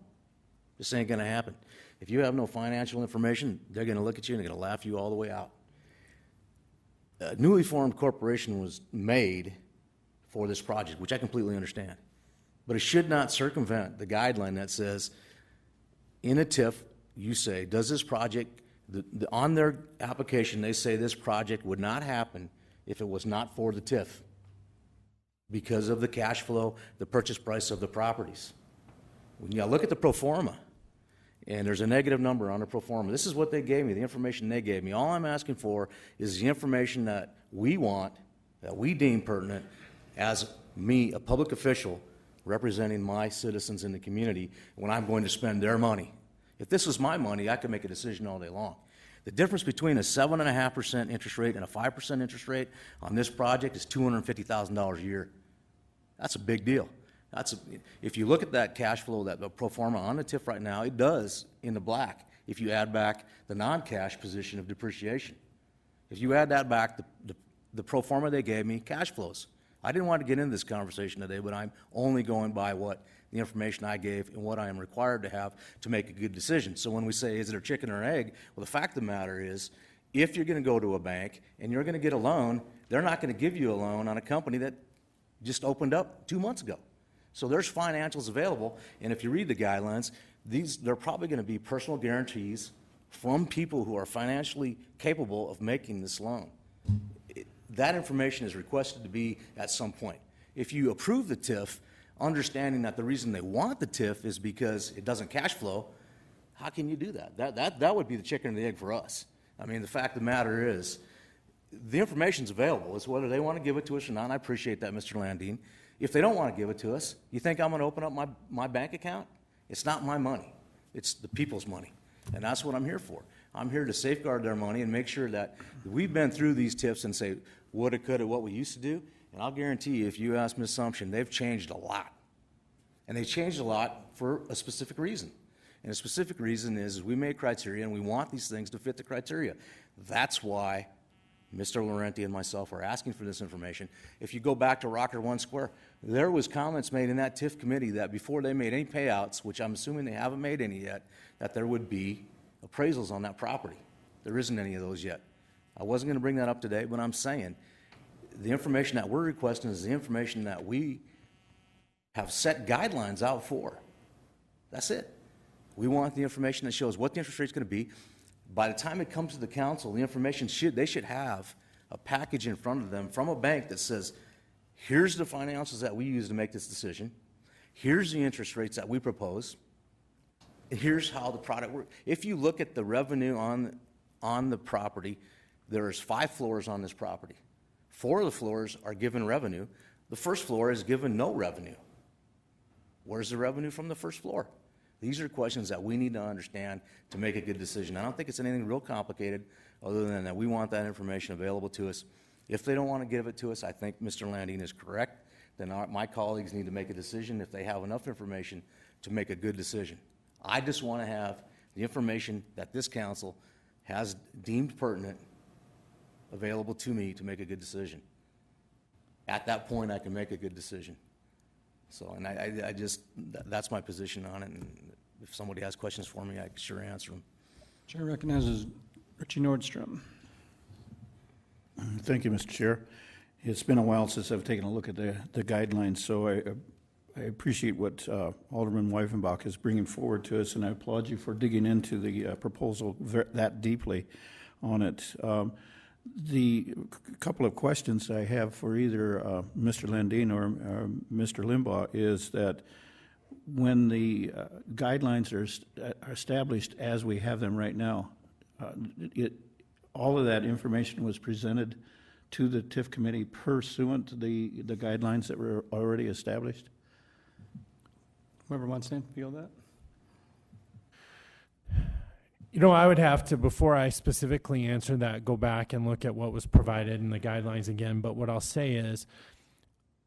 This ain't going to happen. If you have no financial information, they're going to look at you and they're going to laugh you all the way out. A newly formed corporation was made for this project, which I completely understand. But it should not circumvent the guideline that says, in a TIF, you say, does this project, on their application, they say this project would not happen if it was not for the TIF, because of the cash flow, the purchase price of the properties. When you look at the pro forma, and there's a negative number on the pro forma. This is what they gave me, the information they gave me. All I'm asking for is the information that we want, that we deem pertinent, as me, a public official, representing my citizens in the community when I'm going to spend their money. If this was my money, I could make a decision all day long. The difference between a 7.5% interest rate and a 5% interest rate on this project is $250,000 a year. That's a big deal. If you look at that cash flow, that pro forma on the TIF right now, it does in the black if you add back the non-cash position of depreciation. If you add that back, the pro forma they gave me, cash flows. I didn't want to get into this conversation today, but I'm only going by what the information I gave and what I am required to have to make a good decision. So when we say, is it a chicken or an egg? Well, the fact of the matter is, if you're going to go to a bank and you're going to get a loan, they're not going to give you a loan on a company that just opened up 2 months ago. So there's financials available, and if you read the guidelines, they're probably going to be personal guarantees from people who are financially capable of making this loan. That information is requested to be at some point. If you approve the TIF, understanding that the reason they want the TIF is because it doesn't cash flow, how can you do that? That would be the chicken and the egg for us. I mean, the fact of the matter is, the information's available. It's whether they want to give it to us or not, and I appreciate that, Mr. Landine. If they don't want to give it to us, you think I'm going to open up my bank account? It's not my money. It's the people's money, and that's what I'm here for. I'm here to safeguard their money and make sure that we've been through these TIFs and say, woulda, coulda, what we used to do, and I'll guarantee you, if you ask Ms. Sumption, they've changed a lot. And they changed a lot for a specific reason. And the specific reason is we made criteria, and we want these things to fit the criteria. That's why Mr. Laurenti and myself are asking for this information. If you go back to Rocker One Square, there was comments made in that TIF committee that before they made any payouts, which I'm assuming they haven't made any yet, that there would be appraisals on that property. There isn't any of those yet. I wasn't going to bring that up today, but I'm saying the information that we're requesting is the information that we have set guidelines out for. That's it. We want the information that shows what the interest rate is going to be. By the time it comes to the council, the information they should have a package in front of them from a bank that says, here's the financials that we use to make this decision. Here's the interest rates that we propose. Here's how the product works. If you look at the revenue on the property, there's 5 floors on this property. 4 of the floors are given revenue. The first floor is given no revenue. Where's the revenue from the first floor? These are questions that we need to understand to make a good decision. I don't think it's anything real complicated, other than that we want that information available to us. If they don't want to give it to us, I think Mr. Landine is correct. Then my colleagues need to make a decision if they have enough information to make a good decision. I just want to have the information that this council has deemed pertinent available to me to make a good decision. At that point, I can make a good decision. So, and I just, that's my position on it, and if somebody has questions for me, I can sure answer them. Chair recognizes Richie Nordstrom. Thank you, Mr. Chair. It's been a while since I've taken a look at the guidelines, so I appreciate what Alderman Weifenbach is bringing forward to us, and I applaud you for digging into the proposal that deeply on it. The couple of questions I have for either Mr. Landine or Mr. Limbaugh is that when the guidelines are established as we have them right now, all of that information was presented to the TIF committee pursuant to the guidelines that were already established? Whoever wants to field that. You know, I would have to, before I specifically answer that, go back and look at what was provided in the guidelines again. But what I'll say is,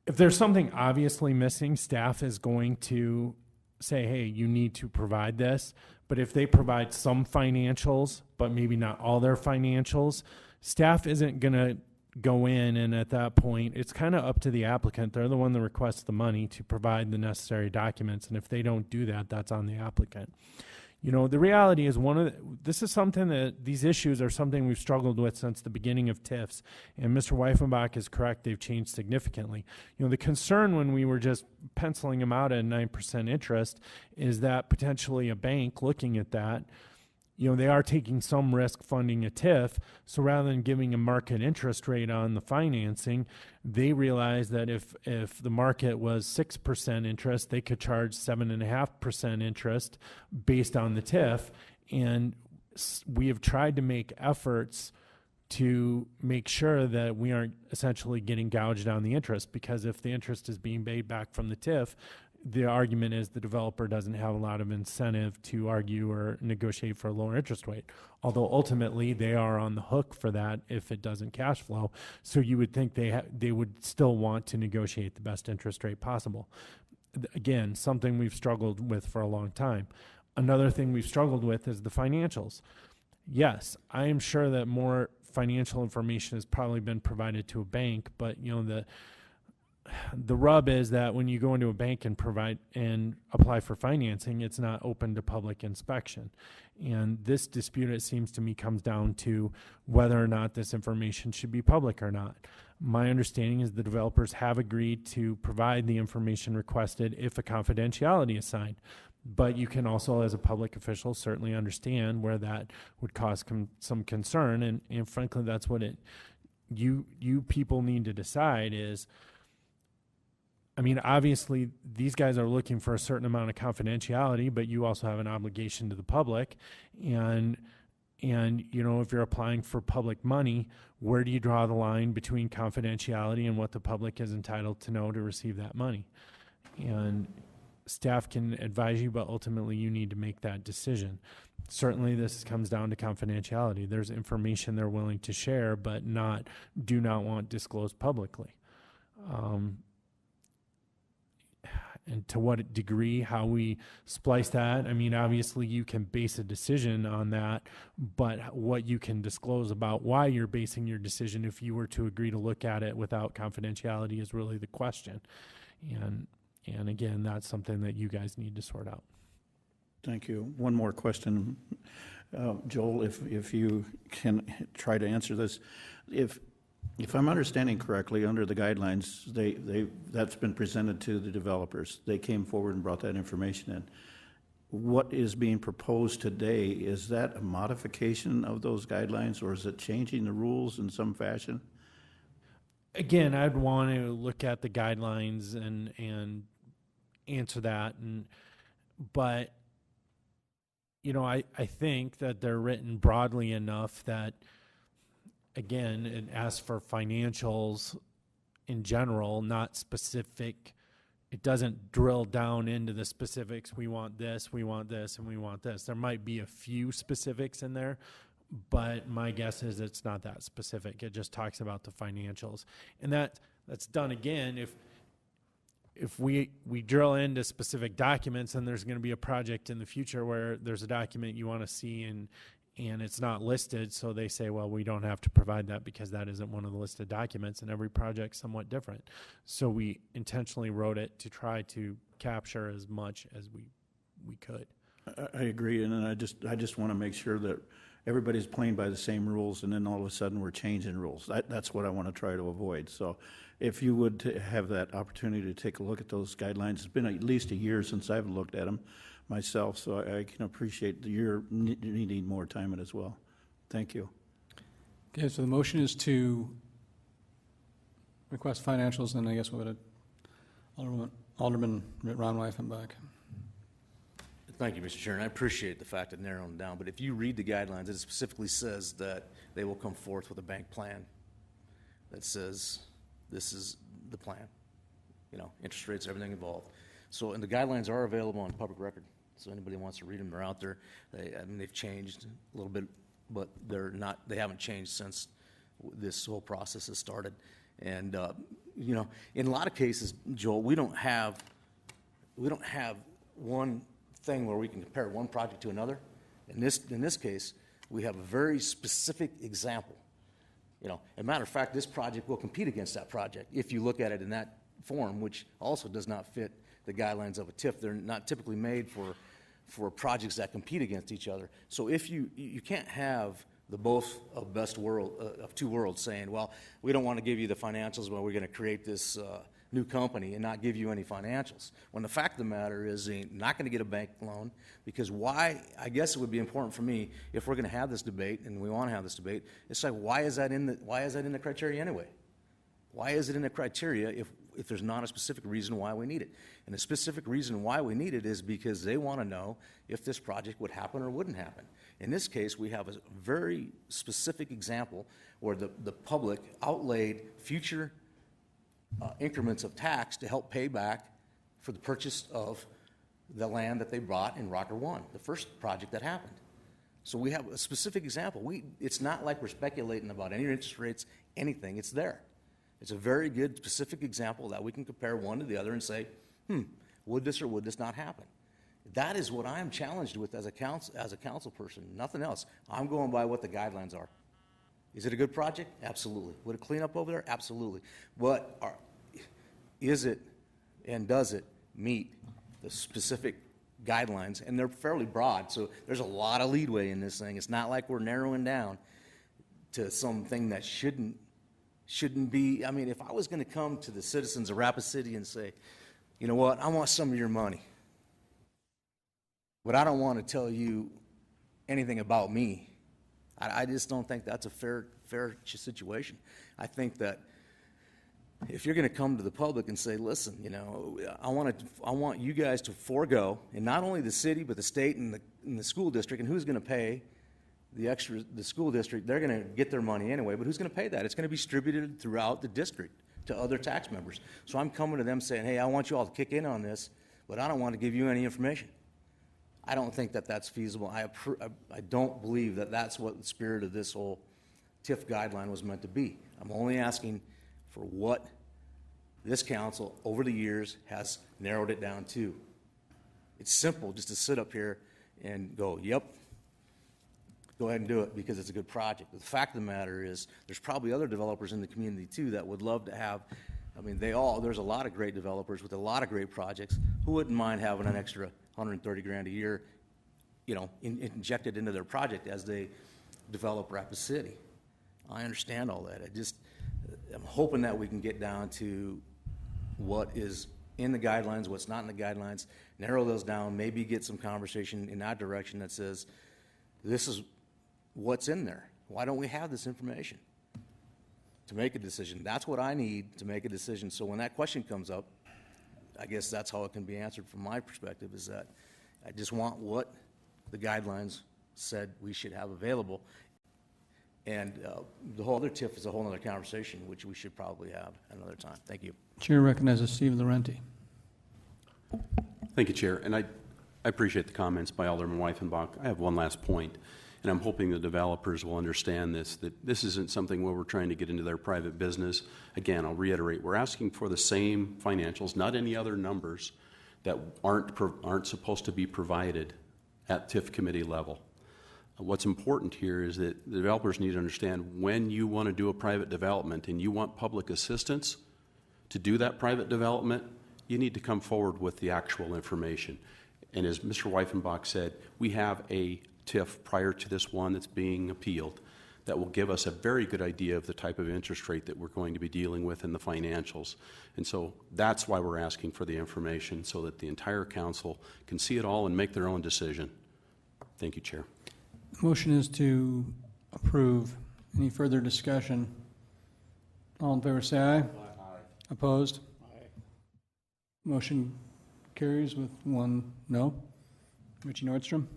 if there's something obviously missing, staff is going to say, hey, you need to provide this. But if they provide some financials, but maybe not all their financials, staff isn't going to go in, and at that point, it's kind of up to the applicant. They're the one that requests the money to provide the necessary documents. And if they don't do that, that's on the applicant. You know, the reality is this is something that these issues are something we've struggled with since the beginning of TIFs. And Mr. Weifenbach is correct, they've changed significantly. You know, the concern when we were just penciling them out at 9% interest is that potentially a bank looking at that, you know, they are taking some risk funding a TIF, so rather than giving a market interest rate on the financing, they realize that if the market was 6% interest, they could charge 7.5% interest based on the TIF, and we have tried to make efforts to make sure that we aren't essentially getting gouged on the interest, because if the interest is being paid back from the TIF, the argument is the developer doesn't have a lot of incentive to argue or negotiate for a lower interest rate, although ultimately they are on the hook for that if it doesn't cash flow. So you would think they would still want to negotiate the best interest rate possible. Again, something we've struggled with for a long time. Another thing we've struggled with is the financials. Yes, I am sure that more financial information has probably been provided to a bank, but you know, the rub is that when you go into a bank and apply for financing, it's not open to public inspection. And this dispute, it seems to me, comes down to whether or not this information should be public or not. My understanding is the developers have agreed to provide the information requested if a confidentiality is signed. But you can also, as a public official, certainly understand where that would cause some concern. And frankly, that's what you people need to decide is, I mean, obviously, these guys are looking for a certain amount of confidentiality, but you also have an obligation to the public. And you know, if you're applying for public money, where do you draw the line between confidentiality and what the public is entitled to know to receive that money? And staff can advise you, but ultimately you need to make that decision. Certainly, this comes down to confidentiality. There's information they're willing to share, but do not want disclosed publicly. And to what degree, how we splice that, I mean, obviously you can base a decision on that, but what you can disclose about why you're basing your decision if you were to agree to look at it without confidentiality is really the question. And again, that's something that you guys need to sort out. Thank you. One more question, Joel, if you can try to answer this. If I'm understanding correctly, under the guidelines, that's been presented to the developers. They came forward and brought that information in. What is being proposed today, is that a modification of those guidelines, or is it changing the rules in some fashion? Again, I'd want to look at the guidelines and answer that. But, you know, I think that they're written broadly enough that, again, it asks for financials in general, not specific it doesn't drill down into the specifics. We want this, and we want this. There might be a few specifics in there, but my guess is it's not that specific. It just talks about the financials. And that's done again if we drill into specific documents, and there's going to be a project in the future where there's a document you want to see and it's not listed, so they say, well, we don't have to provide that because that isn't one of the listed documents, and every project's somewhat different. So we intentionally wrote it to try to capture as much as we could. I agree, and then I just want to make sure that everybody's playing by the same rules, and then all of a sudden we're changing rules. That's what I want to try to avoid. So if you would have that opportunity to take a look at those guidelines, it's been at least a year since I've looked at them myself, so I can appreciate that you're needing more time in it as well. Thank you. Okay, so the motion is to request financials, and I guess we'll go to Alderman Ron Weifenbach. Thank you, Mr. Chairman. I appreciate the fact of narrowing down, but if you read the guidelines, it specifically says that they will come forth with a bank plan that says this is the plan, interest rates, everything involved. So, and the guidelines are available on public record. So anybody wants to read them, they're out there. They've changed a little bit, but they haven't changed since this whole process has started. And, in a lot of cases, Joel, we don't have one thing where we can compare one project to another. In this case, we have a very specific example. As a matter of fact, this project will compete against that project if you look at it in that form, which also does not fit the guidelines of a TIF. They're not typically made for projects that compete against each other. So if you can't have the both of best world of two worlds saying, well, we don't want to give you the financials, but we're going to create this new company and not give you any financials. When the fact of the matter is they're not going to get a bank loan, because why? I guess it would be important for me, if we're going to have this debate, and we want to have this debate, it's like, why is that in the criteria anyway? Why is it in the criteria if there's not a specific reason why we need it? And the specific reason why we need it is because they want to know if this project would happen or wouldn't happen. In this case, we have a very specific example where the public outlaid future increments of tax to help pay back for the purchase of the land that they bought in Rocker 1, the first project that happened. So we have a specific example. It's not like we're speculating about any interest rates, anything. It's there. It's a very good specific example that we can compare one to the other and say, would this or would this not happen? That is what I am challenged with as a council person, nothing else. I'm going by what the guidelines are. Is it a good project? Absolutely. Would it clean up over there? Absolutely. But is it and does it meet the specific guidelines? And they're fairly broad, so there's a lot of leeway in this thing. It's not like we're narrowing down to something that shouldn't be. I mean, if I was going to come to the citizens of Rapid City and say, you know what, I want some of your money, but I don't want to tell you anything about me, I just don't think that's a fair situation. I think that if you're going to come to the public and say, listen, I want you guys to forego, and not only the city, but the state and the school district, and who's going to pay the school district? They're going to get their money anyway, but who's going to pay that? It's going to be distributed throughout the district to other tax members. So I'm coming to them saying, hey, I want you all to kick in on this, but I don't want to give you any information. I don't think that that's feasible. I don't believe that that's what the spirit of this whole TIF guideline was meant to be. I'm only asking for what this council over the years has narrowed it down to. It's simple just to sit up here and go, yep, go ahead and do it because it's a good project. But the fact of the matter is there's probably other developers in the community too that would love to have, there's a lot of great developers with a lot of great projects who wouldn't mind having an extra $130,000 a year, injected into their project as they develop Rapid City. I understand all that. I'm hoping that we can get down to what is in the guidelines, what's not in the guidelines, narrow those down, maybe get some conversation in that direction that says, this is what's in there. Why don't we have this information to make a decision? That's what I need to make a decision. So when that question comes up, I guess that's how it can be answered from my perspective, is that I just want what the guidelines said we should have available. And the whole other TIF is a whole other conversation, which we should probably have another time. Thank you. Chair recognizes Steve Laurenti. Thank you, Chair. And I appreciate the comments by Alderman Weifenbach. I have one last point, and I'm hoping the developers will understand this, that this isn't something where we're trying to get into their private business. Again, I'll reiterate, we're asking for the same financials, not any other numbers that aren't supposed to be provided at TIF committee level. What's important here is that the developers need to understand when you want to do a private development and you want public assistance to do that private development, you need to come forward with the actual information. And as Mr. Weifenbach said, we have a TIF prior to this one that's being appealed that will give us a very good idea of the type of interest rate that we're going to be dealing with in the financials. And so that's why we're asking for the information, so that the entire council can see it all and make their own decision. Thank you, Chair. Motion is to approve. Any further discussion? All in favor say aye. Aye. Opposed? Aye. Motion carries with one no. Richie Nordstrom.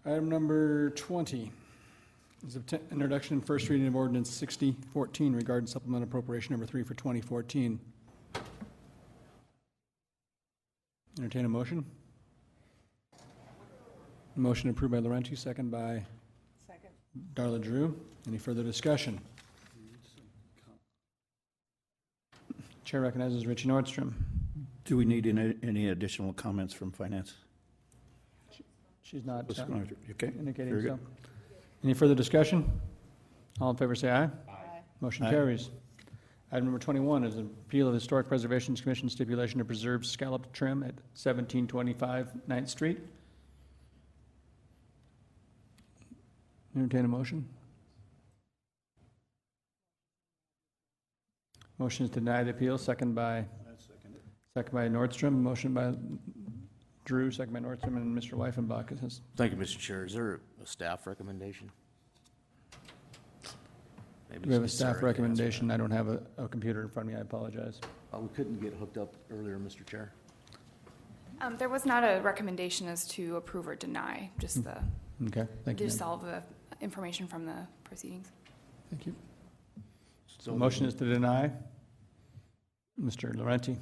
Item number 20 is introduction and first reading of ordinance 6014 regarding supplemental appropriation number 3 for 2014. Entertain a motion. Motion approved by Laurenti, second by Darla Drew. Any further discussion? Chair recognizes Richie Nordstrom. Do we need any additional comments from finance? She's not Okay. indicating Very so. good. Any further discussion? All in favor say aye. Aye. Motion carries. Item number 21 is an appeal of the Historic Preservation Commission stipulation to preserve scalloped trim at 1725 9th Street. Entertain a motion. Motion is to deny the appeal, second by Nordstrom. Motion by Drew, second by Nordstrom, and Mr. Weifenbach. Thank you, Mr. Chair. Is there a staff recommendation? Maybe Do we have a Ms. staff Sarah can answer recommendation? I don't have a computer in front of me. I apologize. that. We couldn't get hooked up earlier, Mr. Chair. There was not a recommendation as to approve or deny, just the, Okay, thank you. just ma'am. all the information from the proceedings. Thank you. So The motion is to deny. Mr. Laurenti.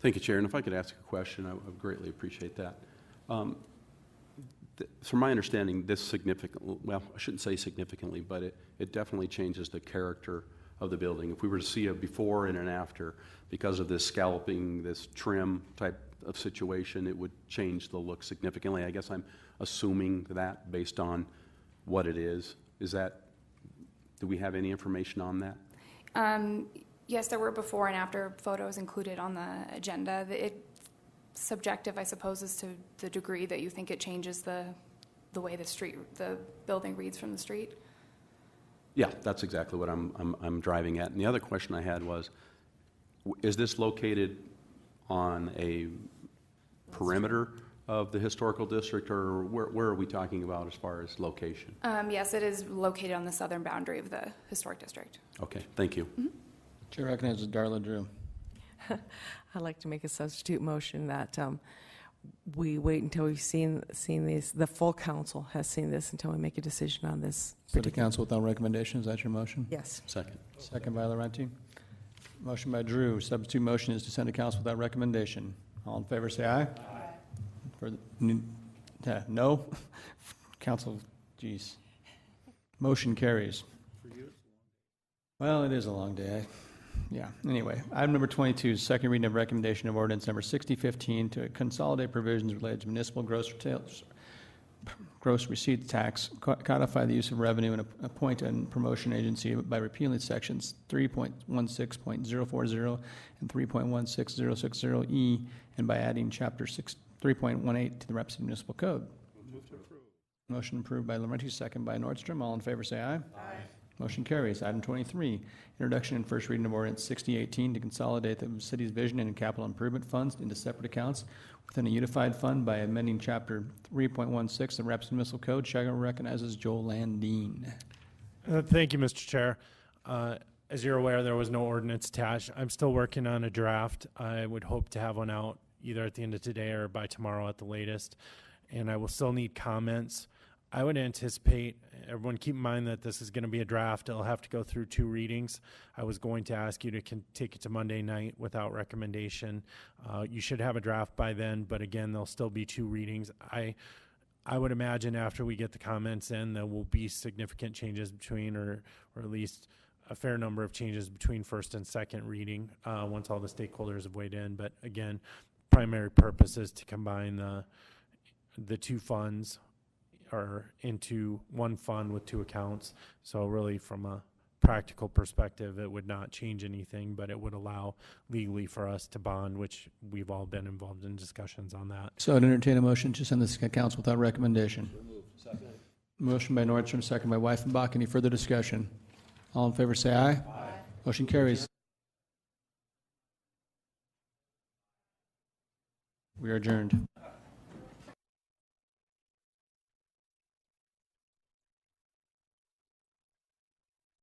Thank you, Chair. And if I could ask a question, I would greatly appreciate that. From my understanding, this significantly, well, I shouldn't say significantly, but it definitely changes the character of the building. If we were to see a before and an after, because of this scalloping, this trim type of situation, it would change the look significantly. I guess I'm assuming that based on what it is. Do we have any information on that? Yes, there were before and after photos included on the agenda. It's subjective, I suppose, as to the degree that you think it changes the way the building reads from the street. Yeah, that's exactly what I'm driving at. And the other question I had was, is this located on a perimeter of the historical district, or where are we talking about as far as location? Yes, it is located on the southern boundary of the historic district. Okay, thank you. Mm-hmm. Chair recognizes Darla Drew. I'd like to make a substitute motion that we wait until we've seen these, the full council has seen this until we make a decision on this. So the council without recommendation, is that your motion? Yes. Second. Second by Laurenti. Motion by Drew. Substitute motion is to send to council without recommendation. All in favor say aye. Aye. For the, no? Council, geez. Motion carries. Well, it is a long day. Yeah, anyway. Item number 22 is second reading of recommendation of ordinance number 6015 to consolidate provisions related to municipal gross receipts tax, codify the use of revenue, and appoint a promotion agency by repealing sections 3.16.040 and 3.16060E, and by adding chapter 3.18 to the Rapid City Municipal Code. Motion approved by Laurenti, second by Nordstrom. All in favor say aye. Aye. Motion carries. Item 23, introduction and first reading of ordinance 6018 to consolidate the city's vision and capital improvement funds into separate accounts within a unified fund by amending chapter 3.16 of the Rapid City Municipal Code. Chair recognizes Joel Landine. Thank you, Mr. Chair. As you're aware, there was no ordinance attached. I'm still working on a draft. I would hope to have one out either at the end of today or by tomorrow at the latest. And I will still need comments I would anticipate, everyone keep in mind that this is going to be a draft. It'll have to go through 2 readings. I was going to ask you to take it to Monday night without recommendation. You should have a draft by then, but again, there'll still be 2 readings. I would imagine after we get the comments in, there will be significant changes between, or at least a fair number of changes between first and second reading once all the stakeholders have weighed in. But again, primary purpose is to combine the 2 funds or into 1 fund with 2 accounts. So really from a practical perspective, it would not change anything, but it would allow legally for us to bond, which we've all been involved in discussions on that. So I'd entertain a motion to send this to council without recommendation. Motion by Nordstrom, second by Weifenbach. Any further discussion? All in favor say aye. Aye. Motion carries. We are adjourned.